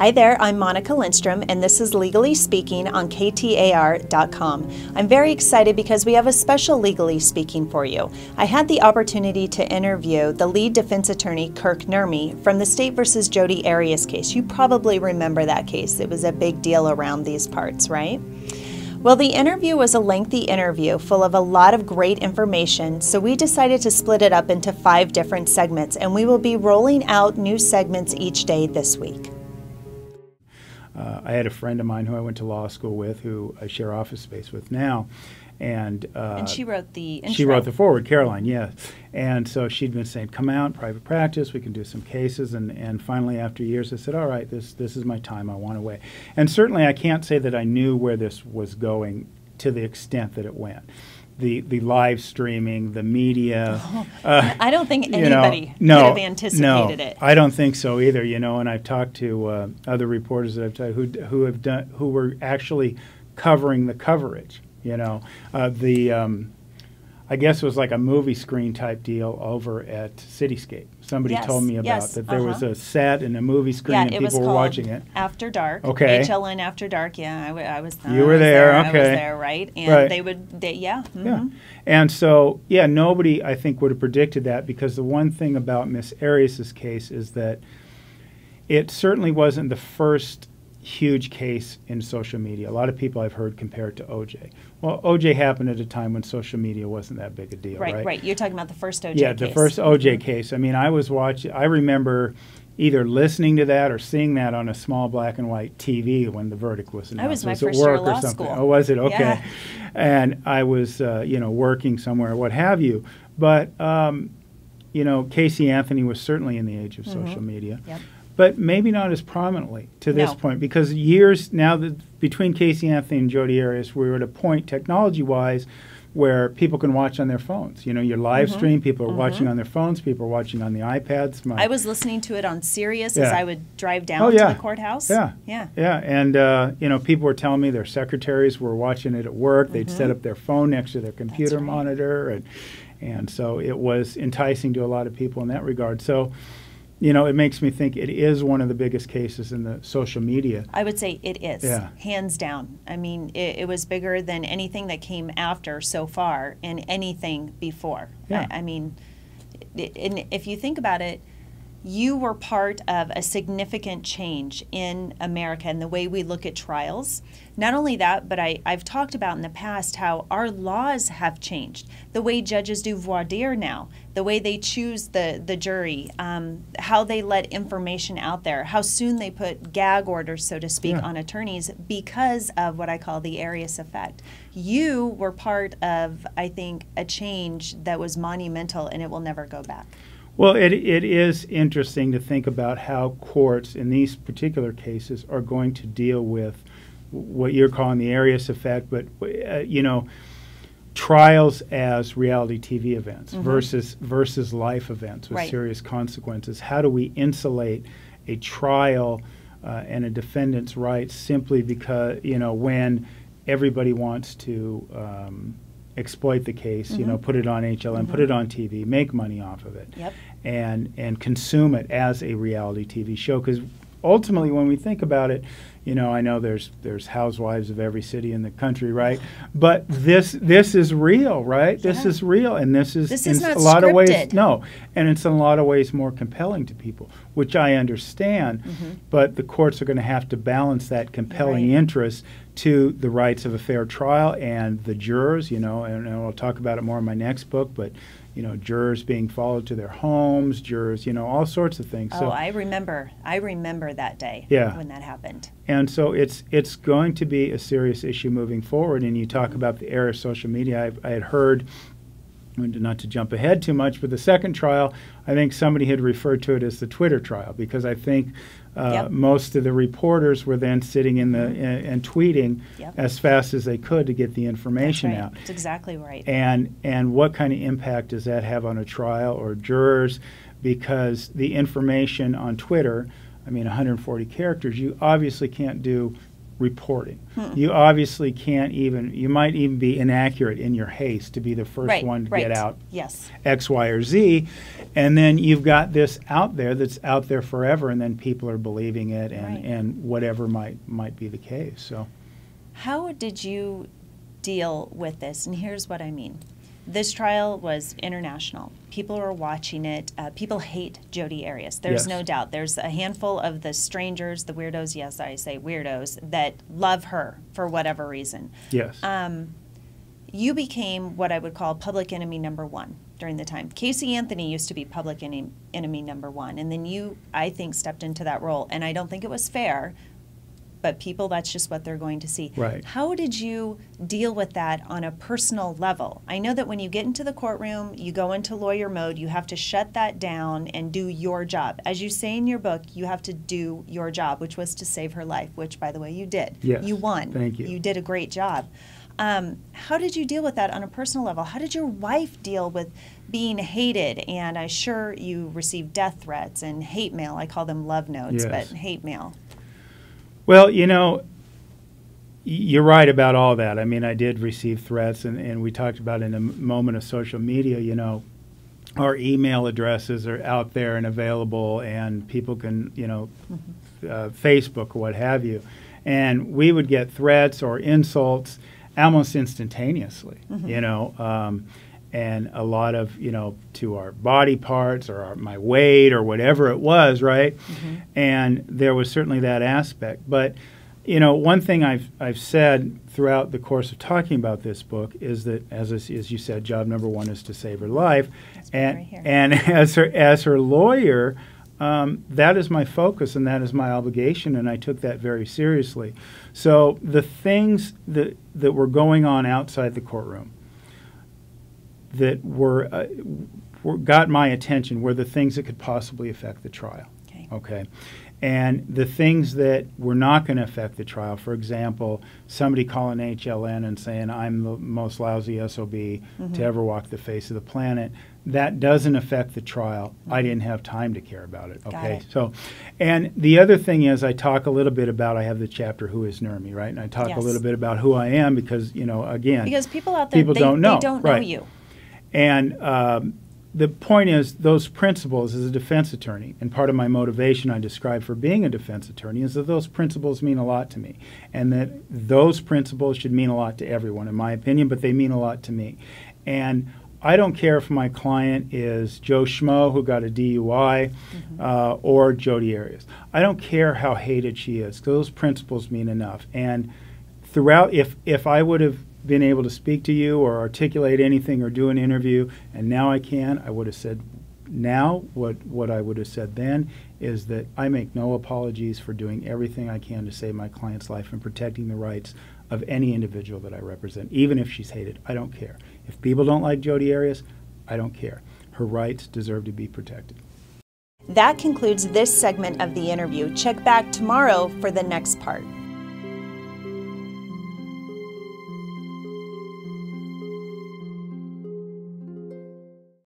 Hi there, I'm Monica Lindstrom, and this is Legally Speaking on KTAR.FM. I'm very excited because we have a special Legally Speaking for you. I had the opportunity to interview the lead defense attorney, Kirk Nurmi, from the State versus Jodi Arias case. You probably remember that case. It was a big deal around these parts, right? Well, the interview was a lengthy interview full of a lot of great information, so we decided to split it up into 5 different segments, and we will be rolling out new segments each day this week. I had a friend of mine who I went to law school with, who I share office space with now, and she wrote the intro. She wrote the foreword, Caroline, yes. And so she'd been saying, come out, private practice, we can do some cases, and finally after years I said, all right, this is my time, I want away. And certainly I can't say that I knew where this was going to the extent that it went. The live streaming, the media. I don't think anybody could have anticipated it. I don't think so either. And I've talked to other reporters that I've talked who were actually covering the coverage. I guess it was like a movie screen type deal over at Cityscape. Somebody told me about that there was a set and a movie screen and people were watching it. After Dark. Okay. HLN After Dark. Yeah, I was. You were there. Okay. I was there, right? And yeah. Mm-hmm. Yeah. And so, nobody I think would have predicted that, because the one thing about Miss Arias's case is that it certainly wasn't the first huge case in social media. A lot of people I've heard compare it to OJ. Well, OJ happened at a time when social media wasn't that big a deal, right? Right. You're talking about the first OJ case. Yeah, the first OJ case. I mean, I remember either listening to that or seeing that on a small black and white TV when the verdict was announced. I was my first year of law school. Oh, was it? Okay. Yeah. And I was, working somewhere, what have you. But, Casey Anthony was certainly in the age of social media. Yep. But maybe not as prominently to this point, because years now between Casey Anthony and Jodi Arias, we're at a point technology-wise where people can watch on their phones. Your live stream, people are watching on their phones, people are watching on the iPads. I was listening to it on Sirius as I would drive down to the courthouse. Yeah. And, people were telling me their secretaries were watching it at work. They'd set up their phone next to their computer monitor. And so it was enticing to a lot of people in that regard. So, it makes me think it is one of the biggest cases in the social media. I would say it is, hands down. I mean, it was bigger than anything that came after so far and anything before. Yeah. I mean, if you think about it, you were part of a significant change in America and the way we look at trials. Not only that, but I've talked about in the past how our laws have changed. The way judges do voir dire now, the way they choose the jury, how they let information out there, how soon they put gag orders, so to speak, on attorneys because of what I call the Arias effect. You were part of, I think, a change that was monumental, and it will never go back. Well, it is interesting to think about how courts in these particular cases are going to deal with what you're calling the Arias effect, but trials as reality TV events versus life events with serious consequences. How do we insulate a trial and a defendant's rights simply because when everybody wants to exploit the case, put it on HLN, put it on TV, make money off of it, and consume it as a reality TV show. Because ultimately, when we think about it, I know there's housewives of every city in the country, right? But this is real, right? Yeah. This is real, and this is in not a lot of ways scripted. and it's in a lot of ways more compelling to people, which I understand. But the courts are going to have to balance that compelling interest to the rights of a fair trial and the jurors. And I'll talk about it more in my next book, but jurors being followed to their homes, jurors, all sorts of things. So I remember that day when that happened. And so it's going to be a serious issue moving forward. And you talk about the era of social media. I had heard, not to jump ahead too much, but the second trial, I think somebody had referred to it as the Twitter trial, because I think most of the reporters were then sitting in the and tweeting as fast as they could to get the information out. That's exactly right. And what kind of impact does that have on a trial or jurors? Because the information on Twitter, 140 characters, you obviously can't do reporting. You obviously can't even, you might even be inaccurate in your haste to be the first one to get out X, Y, or Z. And then you've got this out there that's out there forever, and then people are believing it, and whatever might be the case. So, how did you deal with this? And here's what I mean. This trial was international. People were watching it. People hate Jodi Arias. There's no doubt. There's a handful of the strangers, the weirdos, yes, I say weirdos, that love her for whatever reason. Yes. You became what I would call public enemy number one during the time. Casey Anthony used to be public enemy number one, and then you, I think, stepped into that role. And I don't think it was fair, but people, that's just what they're going to see. Right. How did you deal with that on a personal level? I know that when you get into the courtroom, you go into lawyer mode, you have to shut that down and do your job. As you say in your book, you have to do your job, which was to save her life, which, by the way, you did. Yes. You won. Thank you. You did a great job. How did you deal with that on a personal level? How did your wife deal with being hated? And I'm sure you received death threats and hate mail. I call them love notes, but hate mail. Well, you know, you're right about all that. I mean, I did receive threats, and we talked about in a moment of social media, you know, our email addresses are out there and available, and people can, you know, Facebook or what have you. And we would get threats or insults almost instantaneously, you know, and a lot of, you know, to our body parts or my weight or whatever it was, right? And there was certainly that aspect. But, you know, one thing I've said throughout the course of talking about this book is that, as you said, job number one is to save her life. And as her lawyer, that is my focus and that is my obligation, and I took that very seriously. So the things that were going on outside the courtroom that got my attention were the things that could possibly affect the trial. Okay. And the things that were not going to affect the trial, for example, somebody calling HLN and saying, I'm the most lousy SOB to ever walk the face of the planet, that doesn't affect the trial. I didn't have time to care about it. Okay. So, and the other thing is, I talk a little bit about, I have the chapter, Who is Nurmi, right? And I talk a little bit about who I am because, you know, again, because people out there, they don't know you. And the point is, those principles as a defense attorney, and part of my motivation I described for being a defense attorney is that those principles mean a lot to me, and that those principles should mean a lot to everyone, in my opinion, but they mean a lot to me. And I don't care if my client is Joe Schmo who got a DUI or Jodi Arias. I don't care how hated she is. Those principles mean enough. And throughout, if I would have been able to speak to you or articulate anything or do an interview, and now I can, I would have said now what I would have said then is that I make no apologies for doing everything I can to save my client's life and protecting the rights of any individual that I represent, even if she's hated. I don't care. If people don't like Jodi Arias, I don't care. Her rights deserve to be protected. That concludes this segment of the interview. Check back tomorrow for the next part.